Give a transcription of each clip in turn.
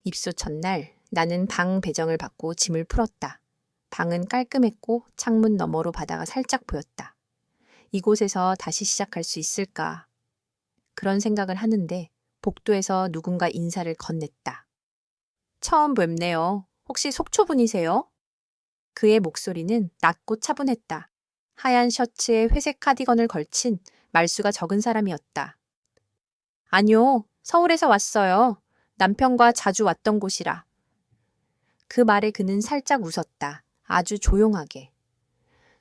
입소 첫날 나는 방 배정을 받고 짐을 풀었다. 방은 깔끔했고 창문 너머로 바다가 살짝 보였다. 이곳에서 다시 시작할 수 있을까? 그런 생각을 하는데 복도에서 누군가 인사를 건넸다. 처음 뵙네요. 혹시 속초분이세요? 그의 목소리는 낮고 차분했다. 하얀 셔츠에 회색 카디건을 걸친 말수가 적은 사람이었다. 아니요, 서울에서 왔어요. 남편과 자주 왔던 곳이라. 그 말에 그는 살짝 웃었다. 아주 조용하게.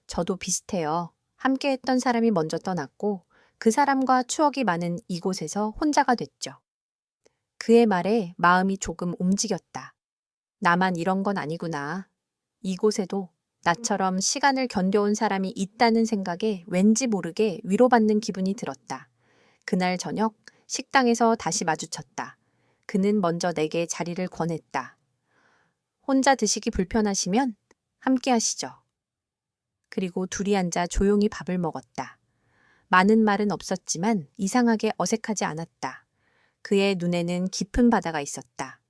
저도 비슷해요. 함께 했던 사람이 먼저 떠났고 그 사람과 추억이 많은 이곳에서 혼자가 됐죠. 그의 말에 마음이 조금 움직였다. 나만 이런 건 아니구나. 이곳에도 나처럼 시간을 견뎌온 사람이 있다는 생각에 왠지 모르게 위로받는 기분이 들었다. 그날 저녁 식당에서 다시 마주쳤다. 그는 먼저 내게 자리를 권했다. 혼자 드시기 불편하시면 함께 하시죠. 그리고 둘이 앉아 조용히 밥을 먹었다. 많은 말은 없었지만 이상하게 어색하지 않았다. 그의 눈에는 깊은 바다가 있었다.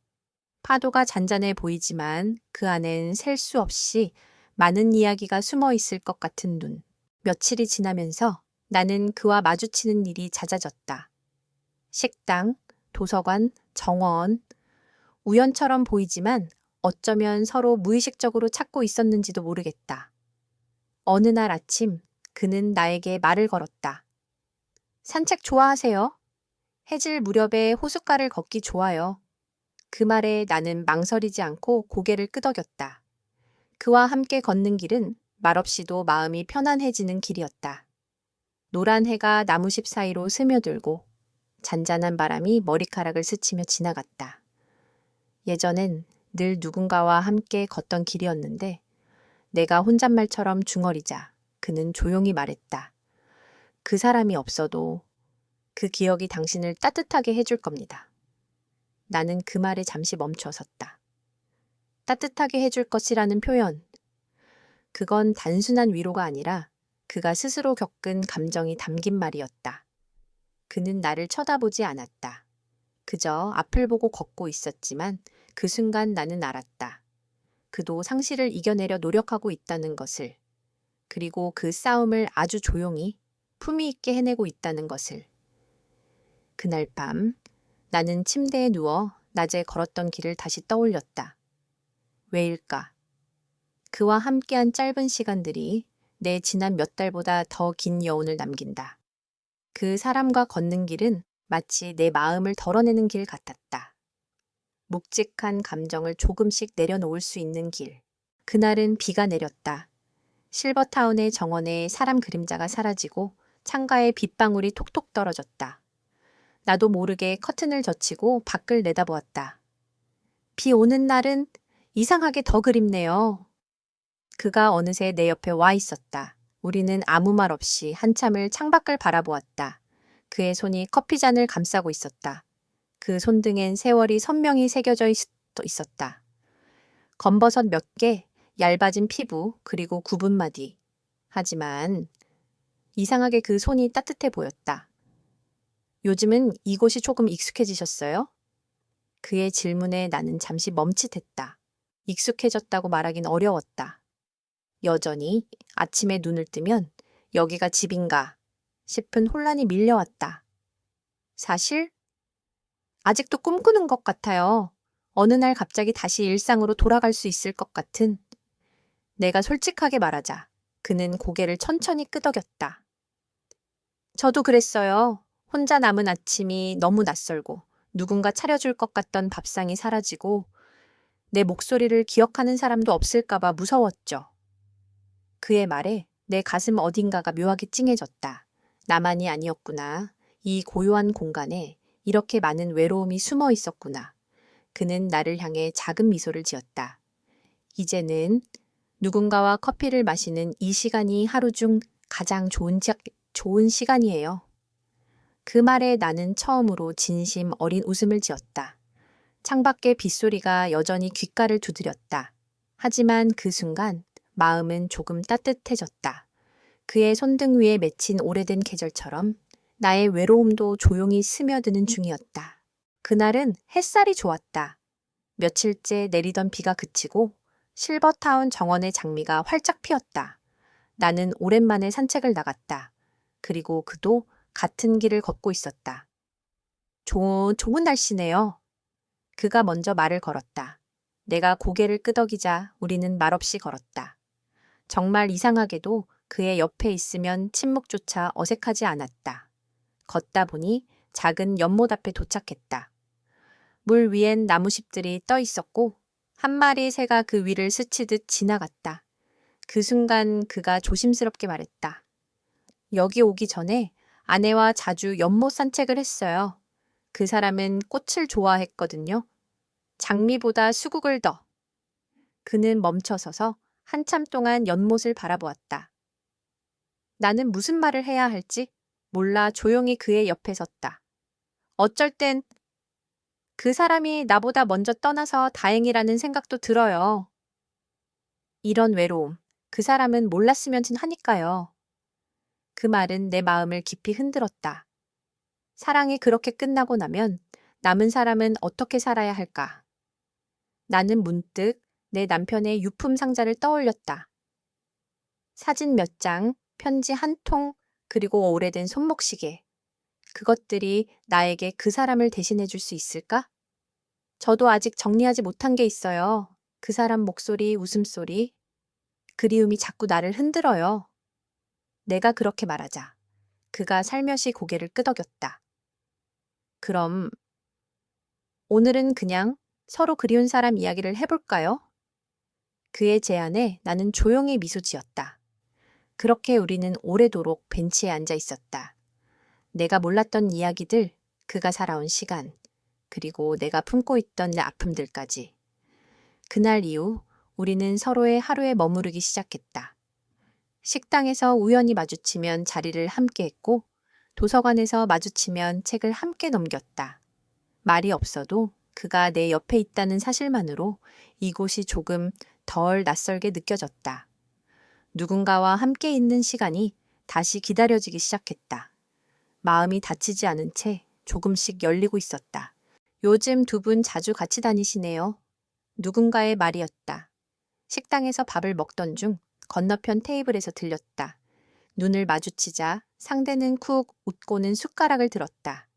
파도가 잔잔해 보이지만 그 안엔 셀 수 없이 많은 이야기가 숨어 있을 것 같은 눈. 며칠이 지나면서 나는 그와 마주치는 일이 잦아졌다. 식당, 도서관, 정원. 우연처럼 보이지만 어쩌면 서로 무의식적으로 찾고 있었는지도 모르겠다. 어느 날 아침 그는 나에게 말을 걸었다. 산책 좋아하세요? 해질 무렵에 호숫가를 걷기 좋아요. 그 말에 나는 망설이지 않고 고개를 끄덕였다. 그와 함께 걷는 길은 말없이도 마음이 편안해지는 길이었다. 노란 해가 나무십 사이로 스며들고 잔잔한 바람이 머리카락을 스치며 지나갔다. 예전엔 늘 누군가와 함께 걷던 길이었는데 내가 혼잣말처럼 중얼이자 그는 조용히 말했다. 그 사람이 없어도 그 기억이 당신을 따뜻하게 해줄 겁니다. 나는 그 말에 잠시 멈춰 섰다. 따뜻하게 해줄 것이라는 표현. 그건 단순한 위로가 아니라 그가 스스로 겪은 감정이 담긴 말이었다. 그는 나를 쳐다보지 않았다. 그저 앞을 보고 걷고 있었지만 그 순간 나는 알았다. 그도 상실을 이겨내려 노력하고 있다는 것을, 그리고 그 싸움을 아주 조용히 품위 있게 해내고 있다는 것을. 그날 밤 나는 침대에 누워 낮에 걸었던 길을 다시 떠올렸다. 왜일까? 그와 함께한 짧은 시간들이 내 지난 몇 달보다 더 긴 여운을 남긴다. 그 사람과 걷는 길은 마치 내 마음을 덜어내는 길 같았다. 묵직한 감정을 조금씩 내려놓을 수 있는 길. 그날은 비가 내렸다. 실버타운의 정원에 사람 그림자가 사라지고 창가에 빗방울이 톡톡 떨어졌다. 나도 모르게 커튼을 젖히고 밖을 내다보았다. 비 오는 날은 이상하게 더 그립네요. 그가 어느새 내 옆에 와 있었다. 우리는 아무 말 없이 한참을 창밖을 바라보았다. 그의 손이 커피잔을 감싸고 있었다. 그 손등엔 세월이 선명히 새겨져 있었다. 검버섯 몇 개, 얇아진 피부, 그리고 굽은 마디. 하지만 이상하게 그 손이 따뜻해 보였다. 요즘은 이곳이 조금 익숙해지셨어요? 그의 질문에 나는 잠시 멈칫했다. 익숙해졌다고 말하긴 어려웠다. 여전히 아침에 눈을 뜨면 여기가 집인가 싶은 혼란이 밀려왔다. 사실 아직도 꿈꾸는 것 같아요. 어느 날 갑자기 다시 일상으로 돌아갈 수 있을 것 같은. 내가 솔직하게 말하자 그는 고개를 천천히 끄덕였다. 저도 그랬어요. 혼자 남은 아침이 너무 낯설고 누군가 차려줄 것 같던 밥상이 사라지고 내 목소리를 기억하는 사람도 없을까봐 무서웠죠. 그의 말에 내 가슴 어딘가가 묘하게 찡해졌다. 나만이 아니었구나. 이 고요한 공간에 이렇게 많은 외로움이 숨어 있었구나. 그는 나를 향해 작은 미소를 지었다. 이제는 누군가와 커피를 마시는 이 시간이 하루 중 가장 좋은 시간이에요. 그 말에 나는 처음으로 진심 어린 웃음을 지었다. 창밖의 빗소리가 여전히 귓가를 두드렸다. 하지만 그 순간 마음은 조금 따뜻해졌다. 그의 손등 위에 맺힌 오래된 계절처럼 나의 외로움도 조용히 스며드는 중이었다. 그날은 햇살이 좋았다. 며칠째 내리던 비가 그치고 실버타운 정원의 장미가 활짝 피었다. 나는 오랜만에 산책을 나갔다. 그리고 그도 같은 길을 걷고 있었다. 좋은 날씨네요. 그가 먼저 말을 걸었다. 내가 고개를 끄덕이자 우리는 말없이 걸었다. 정말 이상하게도 그의 옆에 있으면 침묵조차 어색하지 않았다. 걷다 보니 작은 연못 앞에 도착했다. 물 위엔 나무잎들이 떠 있었고 한 마리 새가 그 위를 스치듯 지나갔다. 그 순간 그가 조심스럽게 말했다. 여기 오기 전에 아내와 자주 연못 산책을 했어요. 그 사람은 꽃을 좋아했거든요. 장미보다 수국을 더. 그는 멈춰서서 한참 동안 연못을 바라보았다. 나는 무슨 말을 해야 할지 몰라 조용히 그의 옆에 섰다. 어쩔 땐 그 사람이 나보다 먼저 떠나서 다행이라는 생각도 들어요. 이런 외로움, 그 사람은 몰랐으면 하니까요. 그 말은 내 마음을 깊이 흔들었다. 사랑이 그렇게 끝나고 나면 남은 사람은 어떻게 살아야 할까? 나는 문득 내 남편의 유품 상자를 떠올렸다. 사진 몇 장, 편지 한 통, 그리고 오래된 손목시계. 그것들이 나에게 그 사람을 대신해 줄 수 있을까? 저도 아직 정리하지 못한 게 있어요. 그 사람 목소리, 웃음소리. 그리움이 자꾸 나를 흔들어요. 내가 그렇게 말하자. 그가 살며시 고개를 끄덕였다. 그럼 오늘은 그냥 서로 그리운 사람 이야기를 해볼까요? 그의 제안에 나는 조용히 미소 지었다. 그렇게 우리는 오래도록 벤치에 앉아 있었다. 내가 몰랐던 이야기들, 그가 살아온 시간, 그리고 내가 품고 있던 내 아픔들까지. 그날 이후 우리는 서로의 하루에 머무르기 시작했다. 식당에서 우연히 마주치면 자리를 함께 했고, 도서관에서 마주치면 책을 함께 넘겼다. 말이 없어도 그가 내 옆에 있다는 사실만으로 이곳이 조금 덜 낯설게 느껴졌다. 누군가와 함께 있는 시간이 다시 기다려지기 시작했다. 마음이 다치지 않은 채 조금씩 열리고 있었다. 요즘 두 분 자주 같이 다니시네요. 누군가의 말이었다. 식당에서 밥을 먹던 중 건너편 테이블에서 들렸다. 눈을 마주치자 상대는 쿡 웃고는 숟가락을 들었다.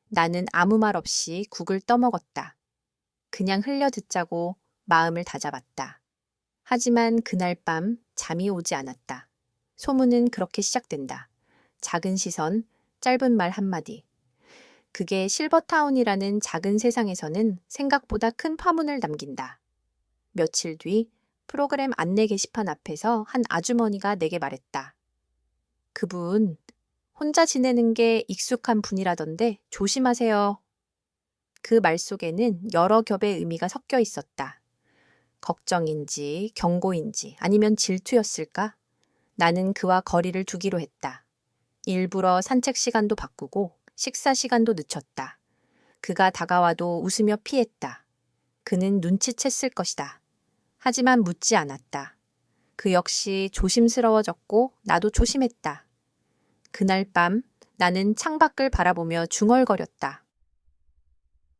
나는 아무 말 없이 국을 떠먹었다. 그냥 흘려 듣자고 마음을 다잡았다. 하지만 그날 밤 잠이 오지 않았다. 소문은 그렇게 시작된다. 작은 시선, 짧은 말 한마디. 그게 실버타운이라는 작은 세상에서는 생각보다 큰 파문을 남긴다. 며칠 뒤 프로그램 안내 게시판 앞에서 한 아주머니가 내게 말했다. 그분 혼자 지내는 게 익숙한 분이라던데 조심하세요. 그 말 속에는 여러 겹의 의미가 섞여 있었다. 걱정인지 경고인지 아니면 질투였을까? 나는 그와 거리를 두기로 했다. 일부러 산책 시간도 바꾸고 식사 시간도 늦췄다. 그가 다가와도 웃으며 피했다. 그는 눈치챘을 것이다. 하지만 묻지 않았다. 그 역시 조심스러워졌고 나도 조심했다. 그날 밤 나는 창밖을 바라보며 중얼거렸다.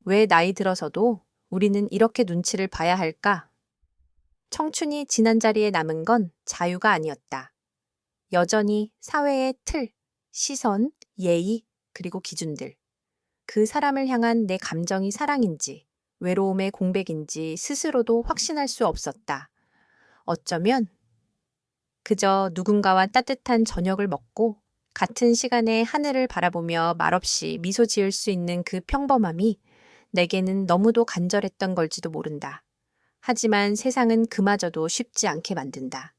왜 나이 들어서도 우리는 이렇게 눈치를 봐야 할까? 청춘이 지난 자리에 남은 건 자유가 아니었다. 여전히 사회의 틀, 시선, 예의, 그리고 기준들. 그 사람을 향한 내 감정이 사랑인지, 외로움의 공백인지 스스로도 확신할 수 없었다. 어쩌면 그저 누군가와 따뜻한 저녁을 먹고 같은 시간에 하늘을 바라보며 말없이 미소 지을 수 있는 그 평범함이 내게는 너무도 간절했던 걸지도 모른다. 하지만 세상은 그마저도 쉽지 않게 만든다.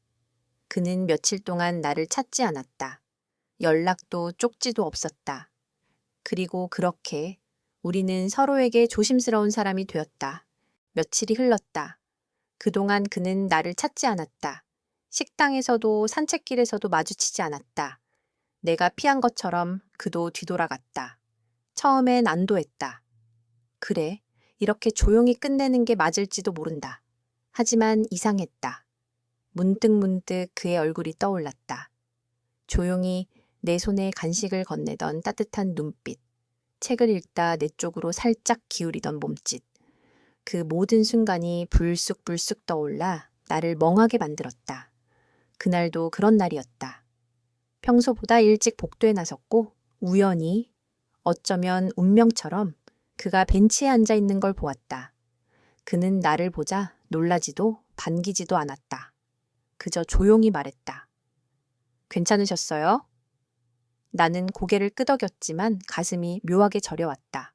그는 며칠 동안 나를 찾지 않았다. 연락도 쪽지도 없었다. 그리고 그렇게 우리는 서로에게 조심스러운 사람이 되었다. 며칠이 흘렀다. 그동안 그는 나를 찾지 않았다. 식당에서도 산책길에서도 마주치지 않았다. 내가 피한 것처럼 그도 뒤돌아갔다. 처음엔 안도했다. 그래, 이렇게 조용히 끝내는 게 맞을지도 모른다. 하지만 이상했다. 문득문득 그의 얼굴이 떠올랐다. 조용히 내 손에 간식을 건네던 따뜻한 눈빛, 책을 읽다 내 쪽으로 살짝 기울이던 몸짓. 그 모든 순간이 불쑥불쑥 떠올라 나를 멍하게 만들었다. 그날도 그런 날이었다. 평소보다 일찍 복도에 나섰고 우연히 어쩌면 운명처럼 그가 벤치에 앉아 있는 걸 보았다. 그는 나를 보자 놀라지도 반기지도 않았다. 그저 조용히 말했다. 괜찮으셨어요? 나는 고개를 끄덕였지만 가슴이 묘하게 저려왔다.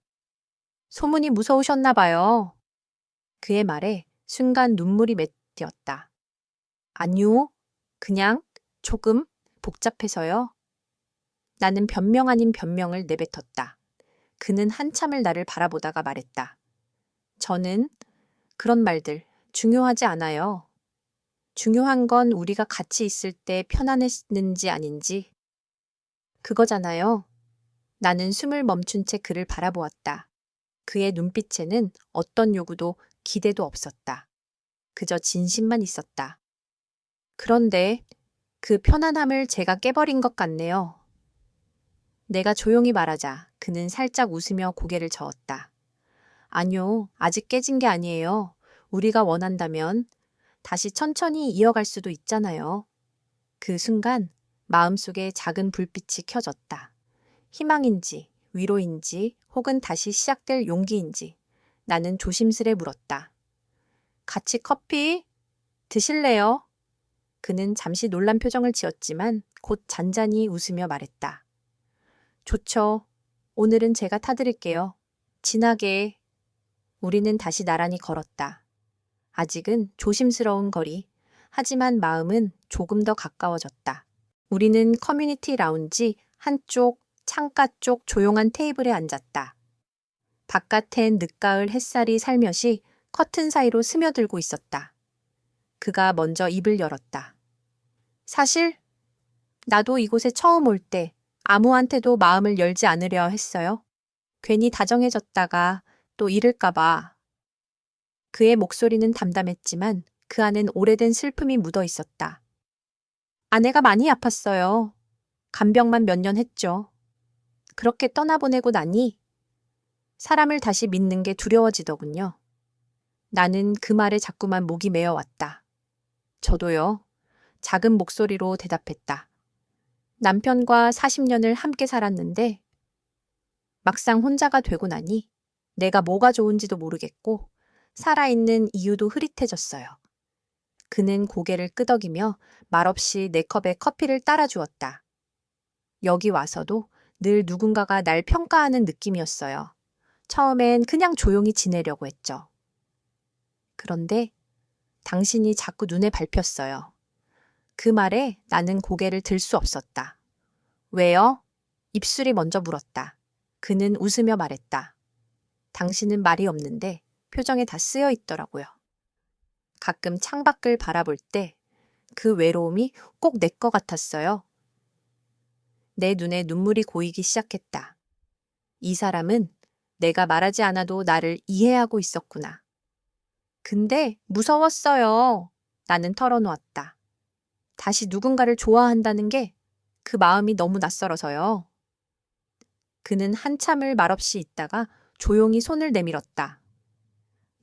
소문이 무서우셨나 봐요. 그의 말에 순간 눈물이 맺혔다. 아니요, 그냥 조금 복잡해서요. 나는 변명 아닌 변명을 내뱉었다. 그는 한참을 나를 바라보다가 말했다. 저는 그런 말들 중요하지 않아요. 중요한 건 우리가 같이 있을 때 편안했는지 아닌지. 그거잖아요. 나는 숨을 멈춘 채 그를 바라보았다. 그의 눈빛에는 어떤 요구도 기대도 없었다. 그저 진심만 있었다. 그런데 그 편안함을 제가 깨버린 것 같네요. 내가 조용히 말하자 그는 살짝 웃으며 고개를 저었다. 아니요, 아직 깨진 게 아니에요. 우리가 원한다면 다시 천천히 이어갈 수도 있잖아요. 그 순간 마음속에 작은 불빛이 켜졌다. 희망인지 위로인지 혹은 다시 시작될 용기인지 나는 조심스레 물었다. 같이 커피 드실래요? 그는 잠시 놀란 표정을 지었지만 곧 잔잔히 웃으며 말했다. 좋죠. 오늘은 제가 타드릴게요. 진하게. 우리는 다시 나란히 걸었다. 아직은 조심스러운 거리. 하지만 마음은 조금 더 가까워졌다. 우리는 커뮤니티 라운지 한쪽 창가 쪽 조용한 테이블에 앉았다. 바깥엔 늦가을 햇살이 살며시 커튼 사이로 스며들고 있었다. 그가 먼저 입을 열었다. 사실 나도 이곳에 처음 올 때 아무한테도 마음을 열지 않으려 했어요. 괜히 다정해졌다가 또 잃을까봐. 그의 목소리는 담담했지만 그 안엔 오래된 슬픔이 묻어 있었다. 아내가 많이 아팠어요. 간병만 몇 년 했죠. 그렇게 떠나보내고 나니 사람을 다시 믿는 게 두려워지더군요. 나는 그 말에 자꾸만 목이 메어왔다. 저도요. 작은 목소리로 대답했다. 남편과 40년을 함께 살았는데 막상 혼자가 되고 나니 내가 뭐가 좋은지도 모르겠고 살아있는 이유도 흐릿해졌어요. 그는 고개를 끄덕이며 말없이 내 컵에 커피를 따라주었다. 여기 와서도 늘 누군가가 날 평가하는 느낌이었어요. 처음엔 그냥 조용히 지내려고 했죠. 그런데 당신이 자꾸 눈에 밟혔어요. 그 말에 나는 고개를 들 수 없었다. 왜요? 입술이 먼저 물었다. 그는 웃으며 말했다. 당신은 말이 없는데 표정에 다 쓰여 있더라고요. 가끔 창밖을 바라볼 때 그 외로움이 꼭 내 거 같았어요. 내 눈에 눈물이 고이기 시작했다. 이 사람은 내가 말하지 않아도 나를 이해하고 있었구나. 근데 무서웠어요. 나는 털어놓았다. 다시 누군가를 좋아한다는 게 그 마음이 너무 낯설어서요. 그는 한참을 말없이 있다가 조용히 손을 내밀었다.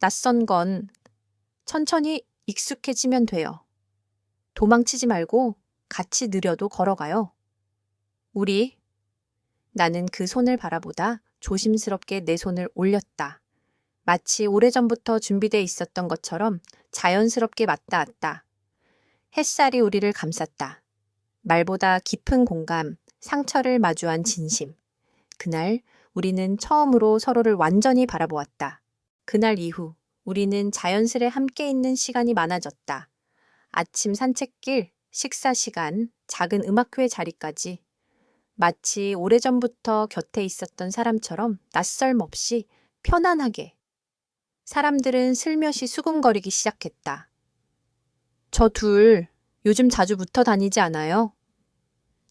낯선 건 천천히 익숙해지면 돼요. 도망치지 말고 같이 느려도 걸어가요. 우리. 나는 그 손을 바라보다 조심스럽게 내 손을 올렸다. 마치 오래전부터 준비돼 있었던 것처럼 자연스럽게 맞닿았다. 햇살이 우리를 감쌌다. 말보다 깊은 공감, 상처를 마주한 진심. 그날 우리는 처음으로 서로를 완전히 바라보았다. 그날 이후 우리는 자연스레 함께 있는 시간이 많아졌다. 아침 산책길, 식사 시간, 작은 음악회 자리까지 마치 오래전부터 곁에 있었던 사람처럼 낯설m 없이 편안하게. 사람들은 슬며시 수군거리기 시작했다. 저 둘 요즘 자주 붙어 다니지 않아요?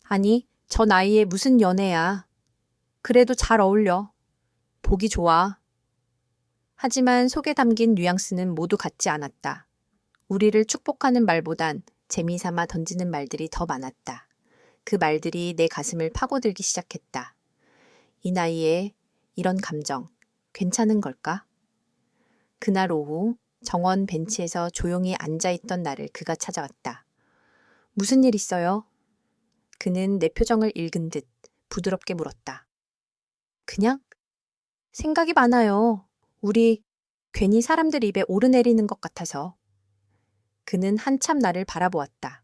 아니, 저 나이에 무슨 연애야. 그래도 잘 어울려. 보기 좋아. 하지만 속에 담긴 뉘앙스는 모두 같지 않았다. 우리를 축복하는 말보단 재미삼아 던지는 말들이 더 많았다. 그 말들이 내 가슴을 파고들기 시작했다. 이 나이에 이런 감정 괜찮은 걸까? 그날 오후 정원 벤치에서 조용히 앉아있던 나를 그가 찾아왔다. 무슨 일 있어요? 그는 내 표정을 읽은 듯 부드럽게 물었다. 그냥? 생각이 많아요. 우리 괜히 사람들 입에 오르내리는 것 같아서. 그는 한참 나를 바라보았다.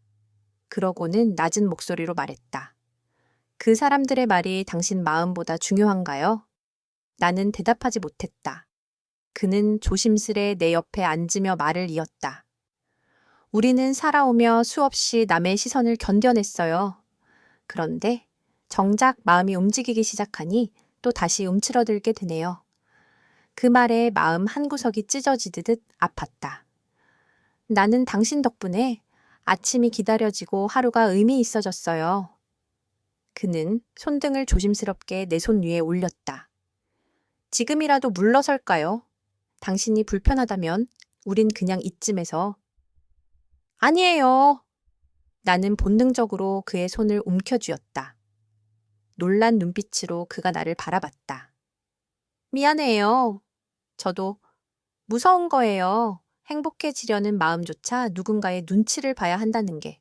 그러고는 낮은 목소리로 말했다. 그 사람들의 말이 당신 마음보다 중요한가요? 나는 대답하지 못했다. 그는 조심스레 내 옆에 앉으며 말을 이었다. 우리는 살아오며 수없이 남의 시선을 견뎌냈어요. 그런데 정작 마음이 움직이기 시작하니 또 다시 움츠러들게 되네요. 그 말에 마음 한구석이 찢어지듯 아팠다. 나는 당신 덕분에 아침이 기다려지고 하루가 의미 있어졌어요. 그는 손등을 조심스럽게 내 손 위에 올렸다. 지금이라도 물러설까요? 당신이 불편하다면 우린 그냥 이쯤에서. 아니에요. 나는 본능적으로 그의 손을 움켜쥐었다. 놀란 눈빛으로 그가 나를 바라봤다. 미안해요. 저도 무서운 거예요. 행복해지려는 마음조차 누군가의 눈치를 봐야 한다는 게.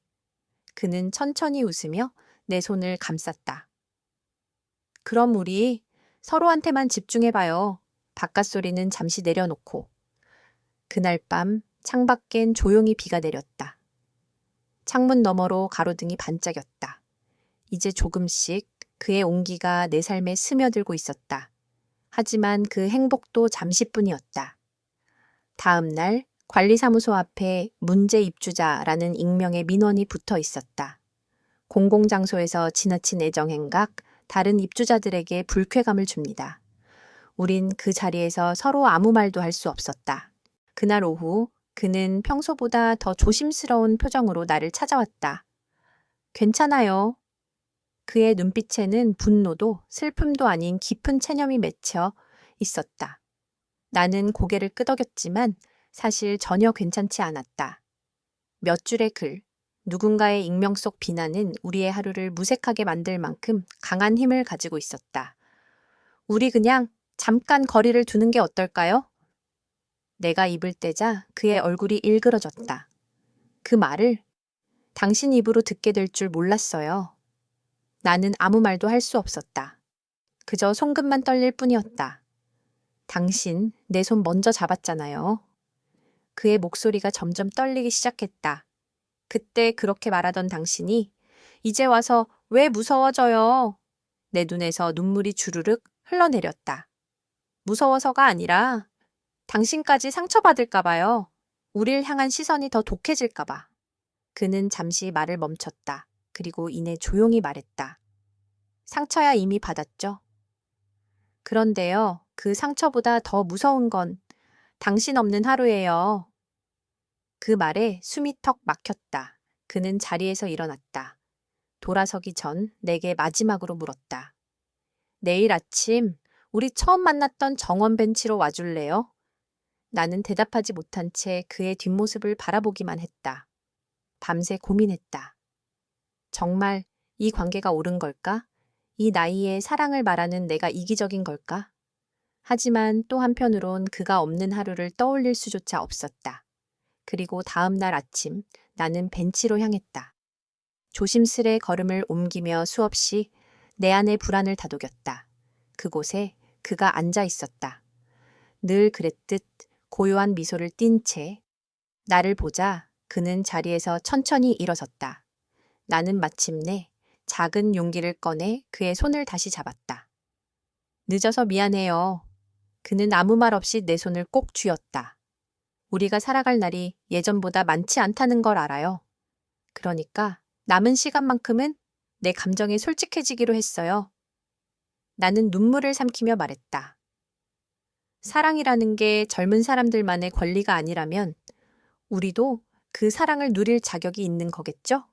그는 천천히 웃으며 내 손을 감쌌다. 그럼 우리 서로한테만 집중해봐요. 바깥 소리는 잠시 내려놓고. 그날 밤 창밖엔 조용히 비가 내렸다. 창문 너머로 가로등이 반짝였다. 이제 조금씩 그의 온기가 내 삶에 스며들고 있었다. 하지만 그 행복도 잠시뿐이었다. 다음 날 관리사무소 앞에 문제 입주자라는 익명의 민원이 붙어 있었다. 공공장소에서 지나친 애정행각, 다른 입주자들에게 불쾌감을 줍니다. 우린 그 자리에서 서로 아무 말도 할 수 없었다. 그날 오후 그는 평소보다 더 조심스러운 표정으로 나를 찾아왔다. 괜찮아요. 그의 눈빛에는 분노도 슬픔도 아닌 깊은 체념이 맺혀 있었다. 나는 고개를 끄덕였지만 사실 전혀 괜찮지 않았다. 몇 줄의 글, 누군가의 익명 속 비난은 우리의 하루를 무색하게 만들 만큼 강한 힘을 가지고 있었다. 우리 그냥 잠깐 거리를 두는 게 어떨까요? 내가 입을 떼자 그의 얼굴이 일그러졌다. 그 말을 당신 입으로 듣게 될 줄 몰랐어요. 나는 아무 말도 할 수 없었다. 그저 손끝만 떨릴 뿐이었다. 당신 내 손 먼저 잡았잖아요. 그의 목소리가 점점 떨리기 시작했다. 그때 그렇게 말하던 당신이 이제 와서 왜 무서워져요? 내 눈에서 눈물이 주르륵 흘러내렸다. 무서워서가 아니라 당신까지 상처받을까 봐요. 우릴 향한 시선이 더 독해질까 봐. 그는 잠시 말을 멈췄다. 그리고 이내 조용히 말했다. 상처야 이미 받았죠. 그런데요, 그 상처보다 더 무서운 건 당신 없는 하루예요. 그 말에 숨이 턱 막혔다. 그는 자리에서 일어났다. 돌아서기 전 내게 마지막으로 물었다. 내일 아침 우리 처음 만났던 정원 벤치로 와줄래요? 나는 대답하지 못한 채 그의 뒷모습을 바라보기만 했다. 밤새 고민했다. 정말 이 관계가 옳은 걸까? 이 나이에 사랑을 말하는 내가 이기적인 걸까? 하지만 또 한편으론 그가 없는 하루를 떠올릴 수조차 없었다. 그리고 다음 날 아침 나는 벤치로 향했다. 조심스레 걸음을 옮기며 수없이 내 안의 불안을 다독였다. 그곳에 그가 앉아 있었다. 늘 그랬듯 고요한 미소를 띤 채 나를 보자 그는 자리에서 천천히 일어섰다. 나는 마침내 작은 용기를 꺼내 그의 손을 다시 잡았다. 늦어서 미안해요. 그는 아무 말 없이 내 손을 꼭 쥐었다. 우리가 살아갈 날이 예전보다 많지 않다는 걸 알아요. 그러니까 남은 시간만큼은 내 감정에 솔직해지기로 했어요. 나는 눈물을 삼키며 말했다. 사랑이라는 게 젊은 사람들만의 권리가 아니라면 우리도 그 사랑을 누릴 자격이 있는 거겠죠?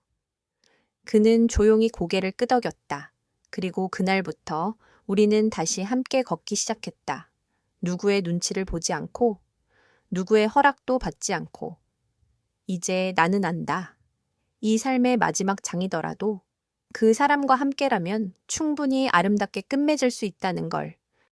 그는 조용히 고개를 끄덕였다. 그리고 그날부터 우리는 다시 함께 걷기 시작했다. 누구의 눈치를 보지 않고 누구의 허락도 받지 않고. 이제 나는 안다. 이 삶의 마지막 장이더라도 그 사람과 함께라면 충분히 아름답게 끝맺을 수 있다는 걸.